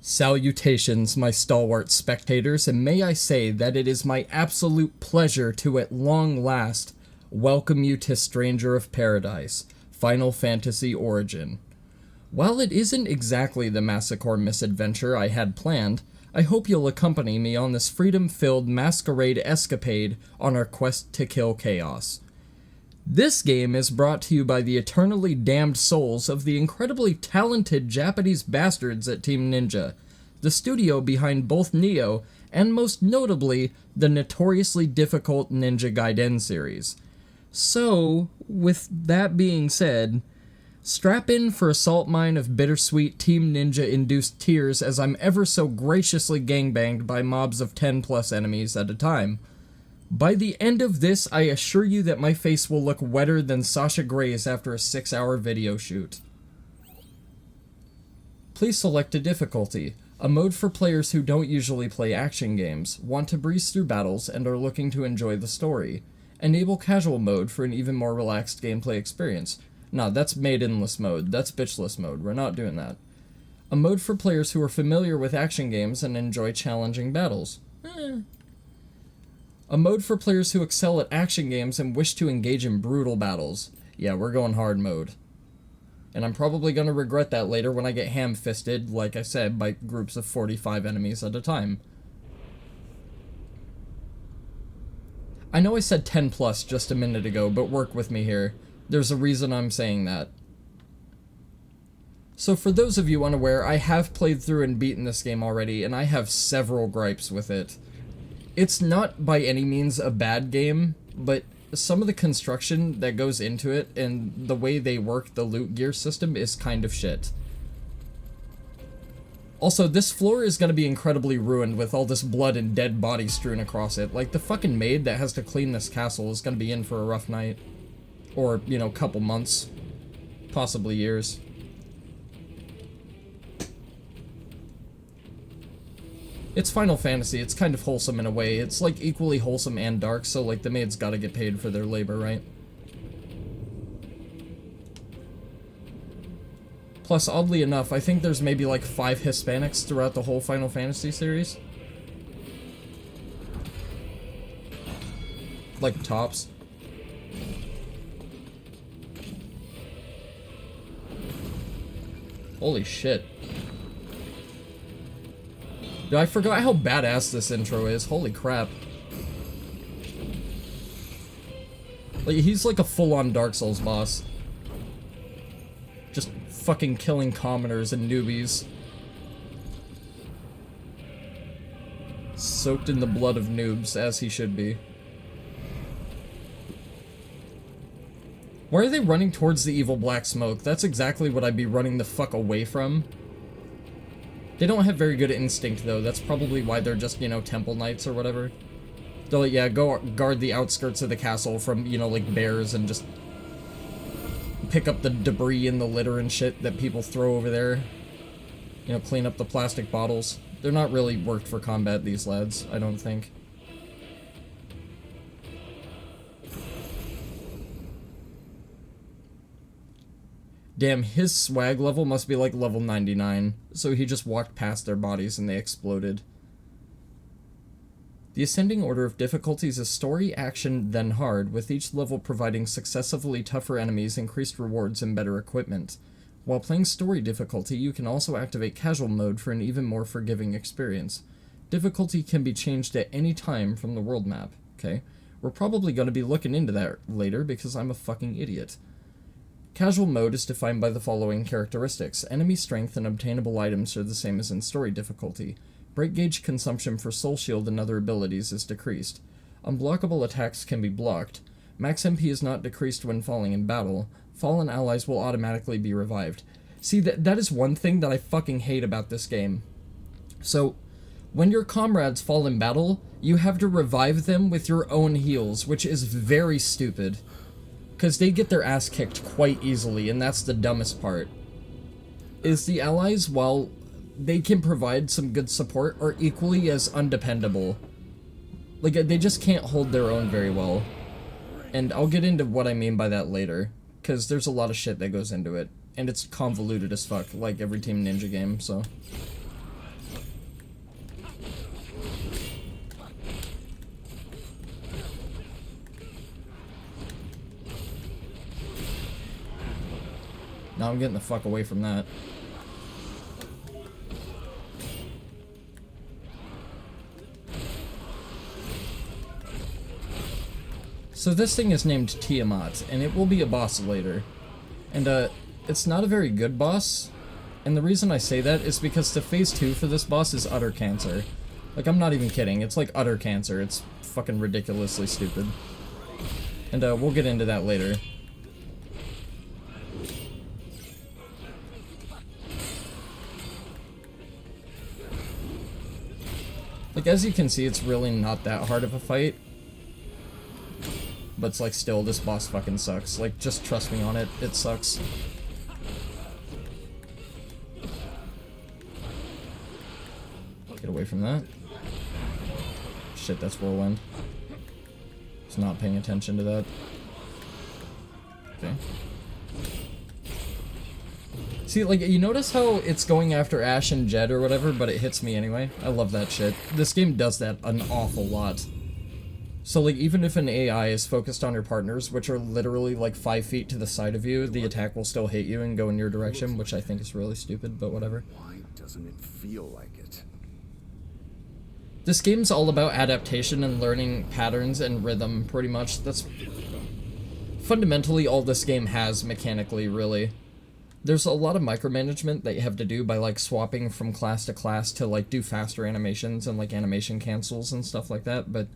Salutations, my stalwart spectators, and may I say that it is my absolute pleasure to at long last welcome you to Stranger of Paradise, Final Fantasy Origin. While it isn't exactly the Massacre misadventure I had planned, I hope you'll accompany me on this freedom-filled masquerade escapade on our quest to kill chaos. This game is brought to you by the eternally damned souls of the incredibly talented Japanese bastards at Team Ninja, the studio behind both Nioh and most notably the notoriously difficult Ninja Gaiden series. So, with that being said, strap in for a salt mine of bittersweet Team Ninja-induced tears as I'm ever so graciously gangbanged by mobs of 10 plus enemies at a time. By the end of this, I assure you that my face will look wetter than Sasha Grey's after a 6-hour video shoot. Please select a difficulty, a mode for players who don't usually play action games, want to breeze through battles, and are looking to enjoy the story. Enable casual mode for an even more relaxed gameplay experience. Nah, that's maidenless mode, that's bitchless mode, we're not doing that. A mode for players who are familiar with action games and enjoy challenging battles. A mode for players who excel at action games and wish to engage in brutal battles. Yeah, we're going hard mode. And I'm probably going to regret that later when I get ham-fisted, like I said, by groups of 45 enemies at a time. I know I said 10 plus just a minute ago, but work with me here. There's a reason I'm saying that. So for those of you unaware, I have played through and beaten this game already, and I have several gripes with it. It's not by any means a bad game, but some of the construction that goes into it and the way they work the loot gear system is kind of shit. Also, this floor is going to be incredibly ruined with all this blood and dead bodies strewn across it. Like, the fucking maid that has to clean this castle is going to be in for a rough night. Or, you know, couple months. Possibly years. It's Final Fantasy, it's kind of wholesome in a way. It's like equally wholesome and dark, so like the maids gotta get paid for their labor, right? Plus, oddly enough, I think there's maybe like 5 Hispanics throughout the whole Final Fantasy series. Like tops. Holy shit. Dude, I forgot how badass this intro is. Holy crap. Like, he's like a full-on Dark Souls boss. Just fucking killing commoners and newbies. Soaked in the blood of noobs, as he should be. Why are they running towards the evil black smoke? That's exactly what I'd be running the fuck away from. They don't have very good instinct, though. That's probably why they're just, you know, temple knights or whatever. They're like, yeah, go guard the outskirts of the castle from, you know, like, bears and just pick up the debris and the litter and shit that people throw over there. You know, clean up the plastic bottles. They're not really worked for combat, these lads, I don't think. Damn, his swag level must be like level 99, so he just walked past their bodies and they exploded. The ascending order of difficulties is story, action, then hard, with each level providing successively tougher enemies, increased rewards, and better equipment. While playing story difficulty, you can also activate casual mode for an even more forgiving experience. Difficulty can be changed at any time from the world map, okay? We're probably going to be looking into that later because I'm a fucking idiot. Casual mode is defined by the following characteristics. Enemy strength and obtainable items are the same as in story difficulty. Break gauge consumption for soul shield and other abilities is decreased. Unblockable attacks can be blocked. Max MP is not decreased when falling in battle. Fallen allies will automatically be revived. See, that is one thing that I fucking hate about this game. So, when your comrades fall in battle, you have to revive them with your own heals, which is very stupid. Because they get their ass kicked quite easily, and that's the dumbest part. Is the allies, while they can provide some good support, are equally as undependable. Like, they just can't hold their own very well. And I'll get into what I mean by that later, because there's a lot of shit that goes into it. And it's convoluted as fuck, like every Team Ninja game, so... Now I'm getting the fuck away from that. So this thing is named Tiamat, and it will be a boss later. And, it's not a very good boss, and the reason I say that is because the phase 2 for this boss is utter cancer. Like, I'm not even kidding, it's like utter cancer, it's fucking ridiculously stupid. And, we'll get into that later. Like, as you can see, it's really not that hard of a fight. But it's like, still, this boss fucking sucks. Like, just trust me on it, it sucks. Get away from that. Shit, that's Whirlwind. Just not paying attention to that. Okay. See, like, you notice how it's going after Ash and Jed or whatever, but it hits me anyway? I love that shit. This game does that an awful lot. So, like, even if an AI is focused on your partners, which are literally, like, 5 feet to the side of you, the attack will still hit you and go in your direction, which I think is really stupid, but whatever. Why doesn't it feel like it? This game's all about adaptation and learning patterns and rhythm, pretty much. That's fundamentally all this game has mechanically, really. There's a lot of micromanagement that you have to do by, like, swapping from class to class to, like, do faster animations and, like, animation cancels and stuff like that, but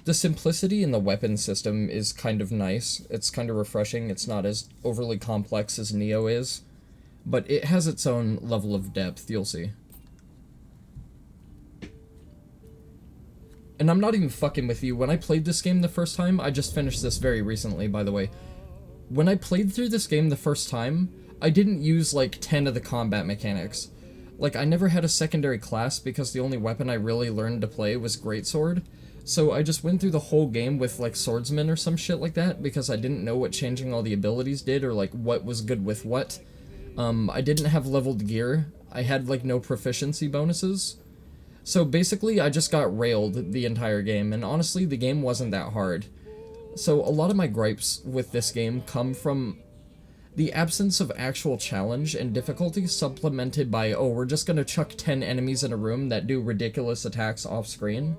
the simplicity in the weapon system is kind of nice. It's kind of refreshing. It's not as overly complex as Neo is, but it has its own level of depth, you'll see. And I'm not even fucking with you. When I played this game the first time, I just finished this very recently, by the way. When I played through this game the first time, I didn't use, like, 10 of the combat mechanics. Like, I never had a secondary class because the only weapon I really learned to play was Greatsword. So I just went through the whole game with, like, Swordsman or some shit like that because I didn't know what changing all the abilities did or, like, what was good with what. I didn't have leveled gear. I had, like, no proficiency bonuses. So basically, I just got railed the entire game, and honestly, the game wasn't that hard. So a lot of my gripes with this game come from the absence of actual challenge and difficulty supplemented by, oh, we're just gonna chuck 10 enemies in a room that do ridiculous attacks off-screen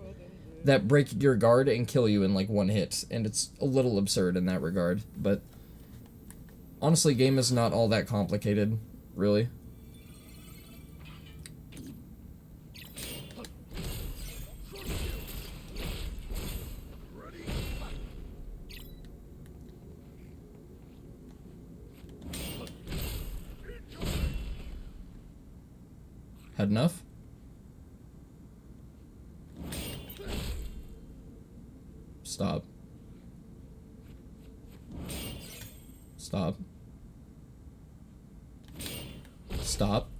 that break your guard and kill you in, like, one hit, and it's a little absurd in that regard, but honestly, game is not all that complicated, really. Had enough? Stop. Stop. Stop.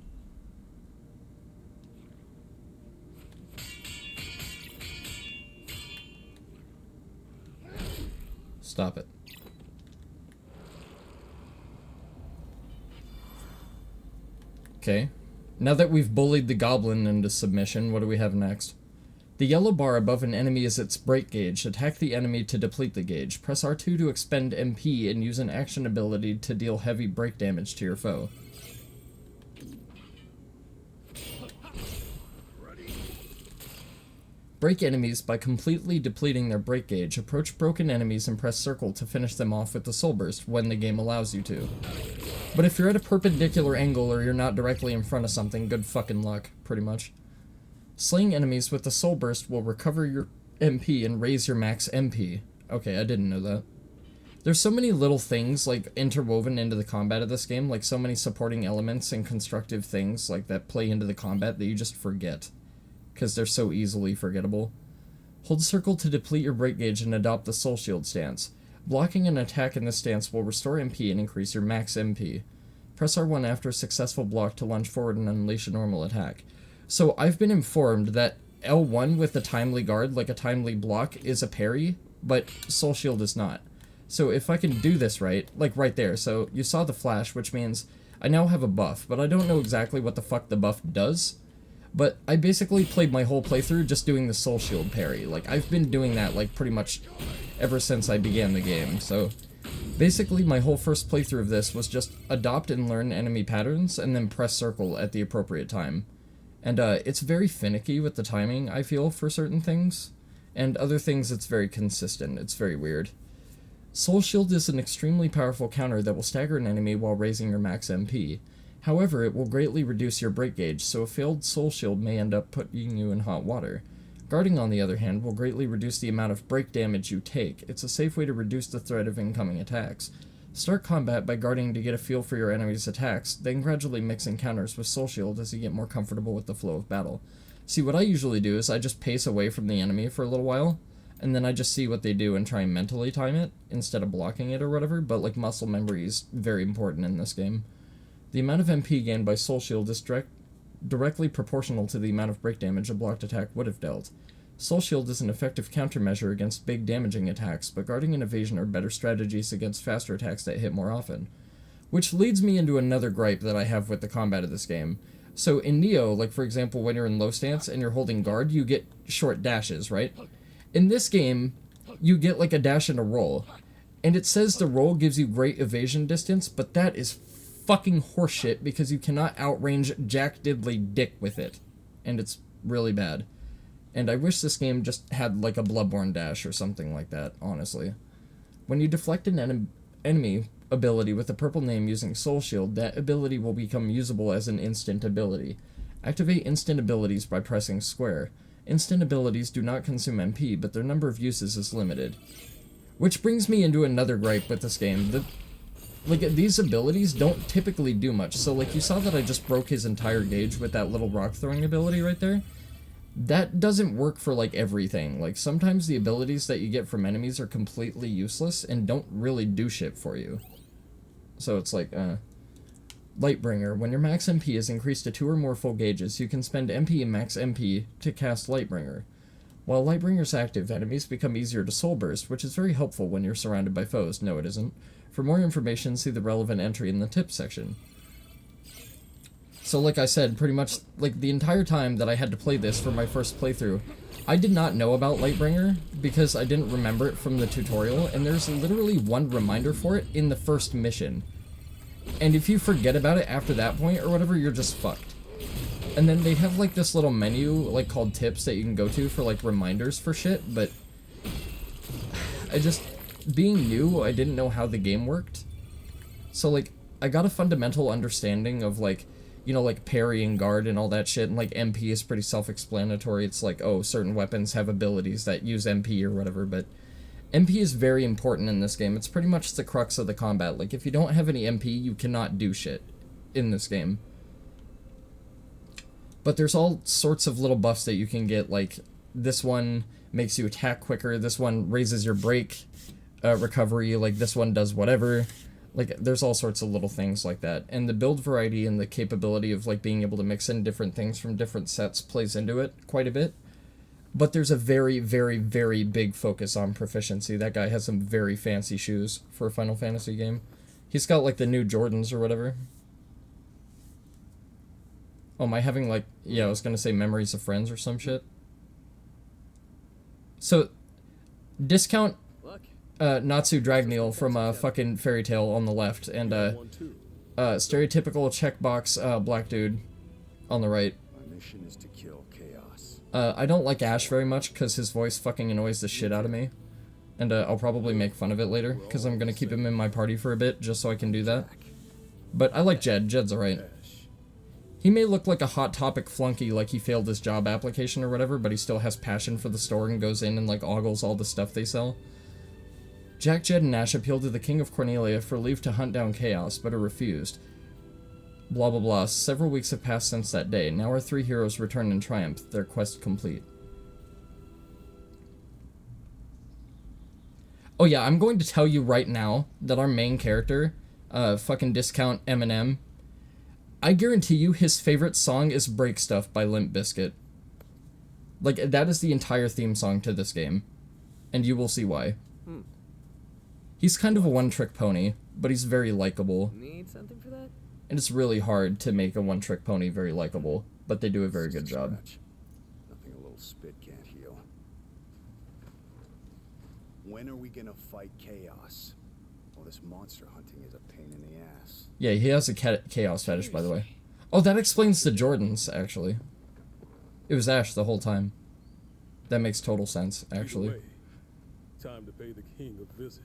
Stop it. Okay. Now that we've bullied the goblin into submission, what do we have next? The yellow bar above an enemy is its break gauge. Attack the enemy to deplete the gauge. Press R2 to expend MP and use an action ability to deal heavy break damage to your foe. Break enemies by completely depleting their break gauge. Approach broken enemies and press circle to finish them off with the soul burst when the game allows you to. But if you're at a perpendicular angle or you're not directly in front of something, good fucking luck, pretty much. Slaying enemies with the soul burst will recover your MP and raise your max MP. Okay, I didn't know that. There's so many little things, like, interwoven into the combat of this game, like so many supporting elements and constructive things, like, that play into the combat that you just forget. Because they're so easily forgettable. Hold circle to deplete your break gauge and adopt the soul shield stance. Blocking an attack in this stance will restore MP and increase your max MP. Press R1 after a successful block to lunge forward and unleash a normal attack. So I've been informed that L1 with the timely guard, like a timely block, is a parry, but soul shield is not. So if I can do this right, like right there, so you saw the flash, which means I now have a buff, but I don't know exactly what the fuck the buff does. But I basically played my whole playthrough just doing the soul shield parry. Like, I've been doing that, like, pretty much ever since I began the game, so Basically, my whole first playthrough of this was just adopt and learn enemy patterns, and then press circle at the appropriate time. And it's very finicky with the timing, I feel, for certain things. And other things, it's very consistent. It's very weird. Soul Shield is an extremely powerful counter that will stagger an enemy while raising your max MP. However, it will greatly reduce your break gauge, so a failed Soul Shield may end up putting you in hot water. Guarding, on the other hand, will greatly reduce the amount of break damage you take. It's a safe way to reduce the threat of incoming attacks. Start combat by guarding to get a feel for your enemy's attacks, then gradually mix encounters with Soul Shield as you get more comfortable with the flow of battle. See, what I usually do is I just pace away from the enemy for a little while, and then I just see what they do and try and mentally time it, instead of blocking it or whatever, but like muscle memory is very important in this game. The amount of MP gained by Soul Shield is directly proportional to the amount of break damage a blocked attack would have dealt. Soul Shield is an effective countermeasure against big damaging attacks, but guarding and evasion are better strategies against faster attacks that hit more often. Which leads me into another gripe that I have with the combat of this game. So in Neo, like for example when you're in low stance and you're holding guard, you get short dashes, right? In this game, you get like a dash and a roll. And it says the roll gives you great evasion distance, but that is fucking horseshit because you cannot outrange Jack Diddley Dick with it. And it's really bad. And I wish this game just had like a Bloodborne dash or something like that, honestly. When you deflect an enemy ability with a purple name using Soul Shield, that ability will become usable as an instant ability. Activate instant abilities by pressing square. Instant abilities do not consume MP, but their number of uses is limited. Which brings me into another gripe with this game. These abilities don't typically do much. So, like, you saw that I just broke his entire gauge with that little rock throwing ability right there? That doesn't work for, like, everything. Like, sometimes the abilities that you get from enemies are completely useless and don't really do shit for you. So it's like, Lightbringer. When your max MP is increased to 2 or more full gauges, you can spend MP and max MP to cast Lightbringer. While Lightbringer's active, enemies become easier to soul burst, which is very helpful when you're surrounded by foes. No, it isn't. For more information, see the relevant entry in the tips section. So like I said, pretty much, like, the entire time that I had to play this for my first playthrough, I did not know about Lightbringer because I didn't remember it from the tutorial, and there's literally one reminder for it in the first mission. And if you forget about it after that point or whatever, you're just fucked. And then they have like this little menu like called tips that you can go to for like reminders for shit, but being new, I didn't know how the game worked. So like I got a fundamental understanding of like, you know, like parry and guard and all that shit, and like MP is pretty self-explanatory. It's like, oh, certain weapons have abilities that use MP or whatever, but MP is very important in this game. It's pretty much the crux of the combat. Like, if you don't have any MP, you cannot do shit in this game. But there's all sorts of little buffs that you can get, like, this one makes you attack quicker, this one raises your break recovery, like, this one does whatever. Like, there's all sorts of little things like that. And the build variety and the capability of, like, being able to mix in different things from different sets plays into it quite a bit. But there's a very, very, very big focus on proficiency. That guy has some very fancy shoes for a Final Fantasy game. He's got, like, the new Jordans or whatever. Oh, am I having, like... Yeah, I was gonna say Memories of Friends or some shit. So, discount Natsu Dragneel from fucking Fairy Tail on the left, and stereotypical checkbox black dude on the right. My mission is to kill chaos. I don't like Ash very much because his voice fucking annoys the shit out of me. And I'll probably make fun of it later because I'm gonna keep him in my party for a bit just so I can do that. But I like Jed. Jed's alright. He may look like a Hot Topic flunky, like he failed his job application or whatever, but he still has passion for the store and goes in and like ogles all the stuff they sell. Jack, Jed, and Ash appealed to the King of Cornelia for leave to hunt down chaos, but are refused. Blah blah blah. Several weeks have passed since that day. Now our 3 heroes return in triumph, their quest complete. Oh yeah, I'm going to tell you right now that our main character, fucking discount Eminem, I guarantee you his favorite song is Break Stuff by Limp Bizkit. Like, that is the entire theme song to this game. And you will see why. He's kind of a one-trick pony, but he's very likable. Need something for that? And it's really hard to make a one-trick pony very likable, but they do a very good job. Nothing a little spit can't heal. When are we gonna fight chaos? Well, this monster hunting is a pain in the ass. Yeah, he has a chaos fetish, by the way. Oh, that explains the Jordans, actually. It was Ash the whole time. That makes total sense, actually. Either way, time to pay the king a visit.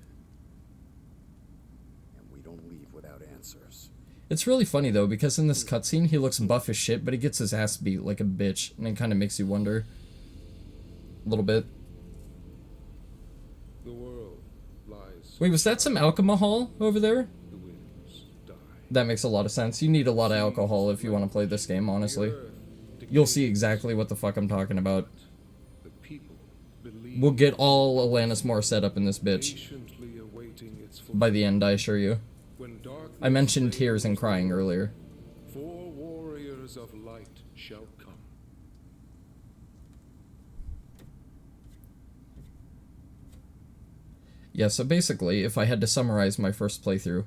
And we don't leave without answers. It's really funny, though, because in this cutscene, he looks buff as shit, but he gets his ass beat like a bitch, and it kind of makes you wonder. A little bit. The world lies. Wait, was that some alcohol over there? The winds die. That makes a lot of sense. You need a lot of alcohol if you want to play this game, honestly. You'll see exactly what the fuck I'm talking about. The people believe We'll get all Alanis Morissette up in this bitch. patiently awaiting its By the end, I assure you. when darkness I mentioned reigns, tears and crying earlier. 4 warriors of light shall come. Yeah, so basically, if I had to summarize my first playthrough,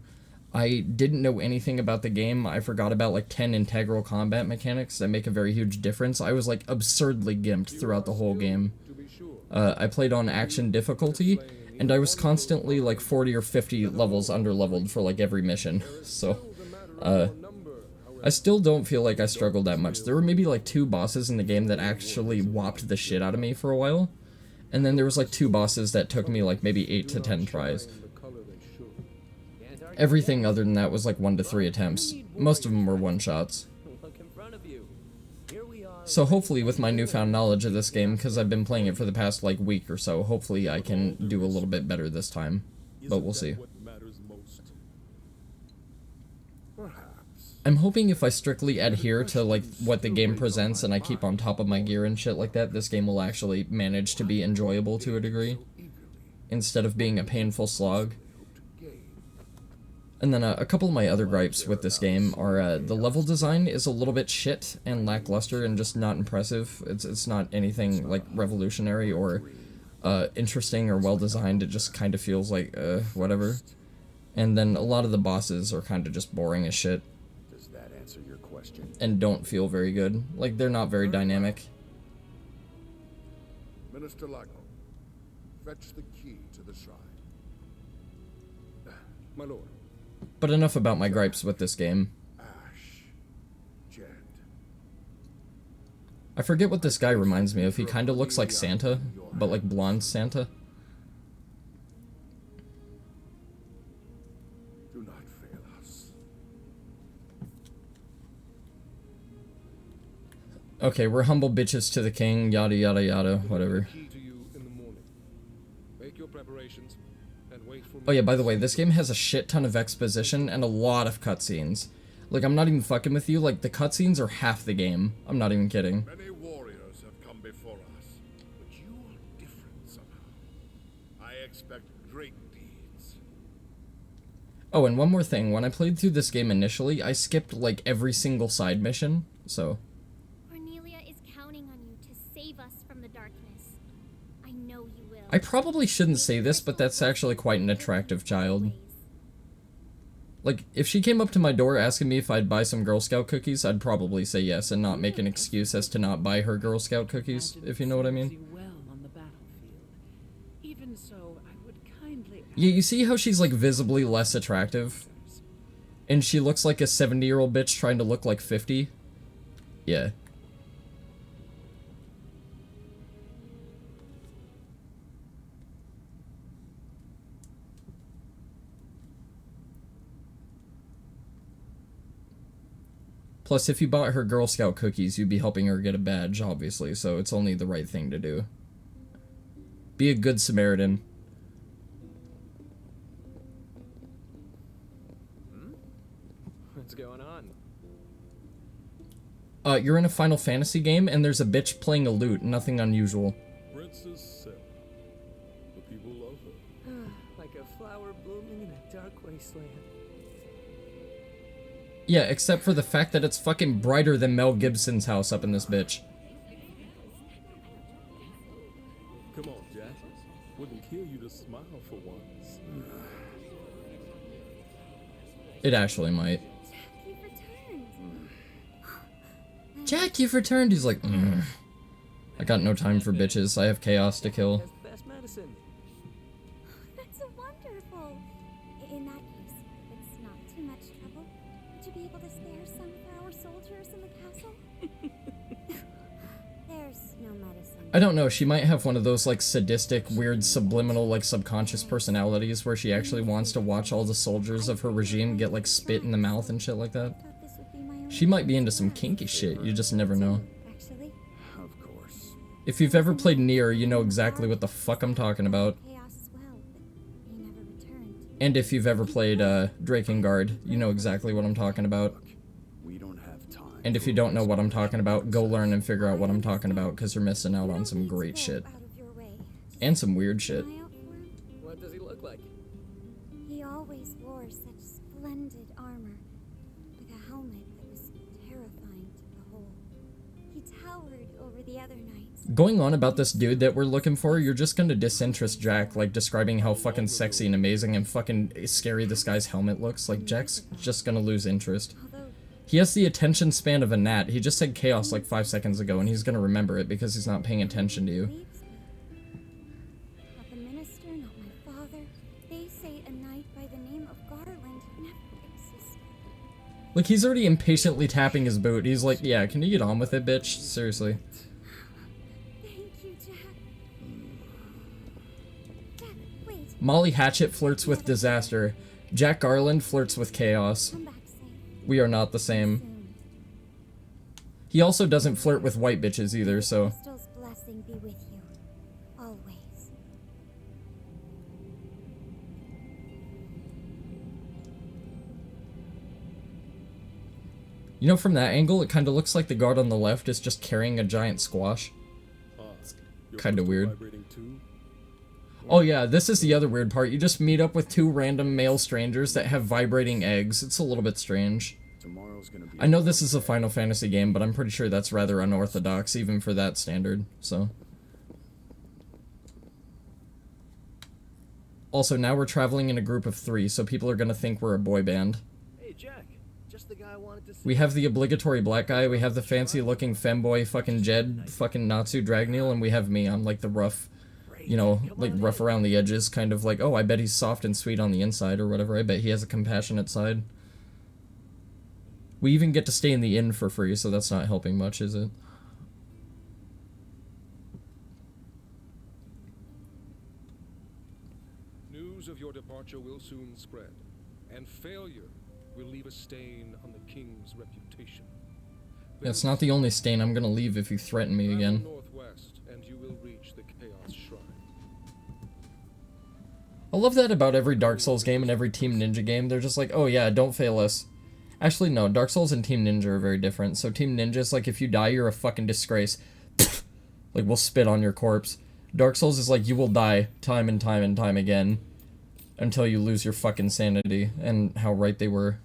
I didn't know anything about the game. I forgot about like 10 integral combat mechanics that make a very huge difference. I was like absurdly gimped throughout the whole game. To be sure, I played on action difficulty, and I was constantly like 40 or 50 levels underleveled for like every mission. So, I still don't feel like I struggled that much. There were maybe like 2 bosses in the game that actually whopped the shit out of me for a while. And then there was like 2 bosses that took me like maybe 8 to 10 tries. the color they should. Everything other than that was like 1 to 3 attempts. Most of them were one-shots. Look in front of you. Here we are. So hopefully with my newfound knowledge of this game, because I've been playing it for the past like week or so, hopefully I can do a little bit better this time. But we'll see. What matters most? Perhaps. I'm hoping if I strictly adhere to like what the game presents and I keep on top of my gear and shit like that, this game will actually manage to be enjoyable to a degree, instead of being a painful slog. And then a couple of my other gripes with this game are the level design is a little bit shit and lackluster and just not impressive. It's not anything like revolutionary or interesting or well designed. It just kind of feels like whatever. And then a lot of the bosses are kind of just boring as shit Does that answer your question? and don't feel very good. Like they're not very dynamic. Minister Lago, fetch the key to the shrine. My lord. But enough about my gripes with this game. Ash. Jed. I forget what this guy reminds me of. He kind of looks like Santa, but like blonde Santa. Do not fail us. Okay, we're humble bitches to the king, yada yada yada, whatever. Key to you in the morning. Make your preparations and wait for me. Oh yeah, by the way, this game has a shit ton of exposition and a lot of cutscenes. Like, I'm not even fucking with you, like, the cutscenes are half the game. I'm not even kidding. Many warriors have come before us, but you are different somehow. I expect great deeds. Oh, and one more thing, when I played through this game initially, I skipped, like, every single side mission, so... Cornelia is counting on you to save us from the darkness. I know you will. I probably shouldn't say this, but that's actually quite an attractive child. Like, if she came up to my door asking me if I'd buy some Girl Scout cookies, I'd probably say yes and not make an excuse as to not buy her Girl Scout cookies, if you know what I mean. Well on the battlefield. Even so, I would kindly Yeah, you see how she's, like, visibly less attractive? And she looks like a 70-year-old bitch trying to look like 50? Yeah. Plus, if you bought her Girl Scout cookies, you'd be helping her get a badge, obviously, so it's only the right thing to do. Be a good Samaritan. What's going on? You're in a Final Fantasy game, and there's a bitch playing a lute, nothing unusual. Princess Sarah. The people love her. Like a flower blooming in a dark wasteland. Yeah, except for the fact that it's fucking brighter than Mel Gibson's house up in this bitch. Come on, Jack. Wouldn't kill you to smile for once. It actually might. You've returned. Jack, you've returned. He's like, I got no time for bitches. I have chaos to kill. That's the best medicine. That's so wonderful. In I don't know, she might have one of those, like, sadistic, weird, subliminal, like, subconscious personalities where she actually wants to watch all the soldiers of her regime get, like, spit in the mouth and shit like that. She might be into some kinky shit, you just never know. Actually, Of course. If you've ever played Nier, you know exactly what the fuck I'm talking about. chaos as well, but he never returned. And if you've ever played, Drakengard, you know exactly what I'm talking about. We don't have time. And if you don't know what I'm talking about, go learn and figure out what I'm talking about, because you're missing out on some great shit. Out of your way. Just And some weird shit. keep an eye out for him. What does he look like? He always wore such splendid armor, with a helmet that was terrifying to behold. He towered over the other knights. Going on about this dude that we're looking for, you're just gonna disinterest Jack, like, describing how fucking sexy and amazing and fucking scary this guy's helmet looks. Like, Jack's just gonna lose interest. Although He has the attention span of a gnat. He just said chaos like 5 seconds ago, and he's gonna remember it because he's not paying attention to you. leaves me. Not the minister, not my father. They say a knight by the name of Garland never existed. Like, he's already impatiently tapping his boot. He's like, yeah, can you get on with it, bitch? Seriously. Thank you, Jack. Jack, wait. Molly Hatchet flirts with disaster. Jack Garland flirts with chaos. Come back safe. We are not the same. Soon. He also doesn't flirt with white bitches either, so... Crystal's blessing be with you. Always. You know, from that angle, it kind of looks like the guard on the left is just carrying a giant squash. Your Kinda crystal weird. vibrating too? Oh yeah, this is the other weird part. You just meet up with two random male strangers that have vibrating eggs. It's a little bit strange. Tomorrow's gonna be. I know this is a Final Fantasy game, but I'm pretty sure that's rather unorthodox, even for that standard, so... Also, now we're traveling in a group of 3, so people are gonna think we're a boy band. Hey, Jack. Just the guy I wanted to see. We have the obligatory black guy, we have the fancy-looking femboy fucking Jed fucking Natsu Dragneel, and we have me. I'm like the rough, you know, like rough around the edges, kind of like, oh, I bet he's soft and sweet on the inside, or whatever. I bet he has a compassionate side. We even get to stay in the inn for free, so that's not helping much, is it? News of your departure will soon spread, and failure will leave a stain on the king's reputation. Yeah, it's not the only stain. I'm gonna leave if you threaten me again. Travel northwest, and you will reach the Chaos Shrine. I love that about every Dark Souls game and every Team Ninja game. They're just like, oh yeah, don't fail us. Actually, no, Dark Souls and Team Ninja are very different. So Team Ninja's like, if you die, you're a fucking disgrace. Like, we'll spit on your corpse. Dark Souls is like, you will die time and time and time again until you lose your fucking sanity. And how right they were.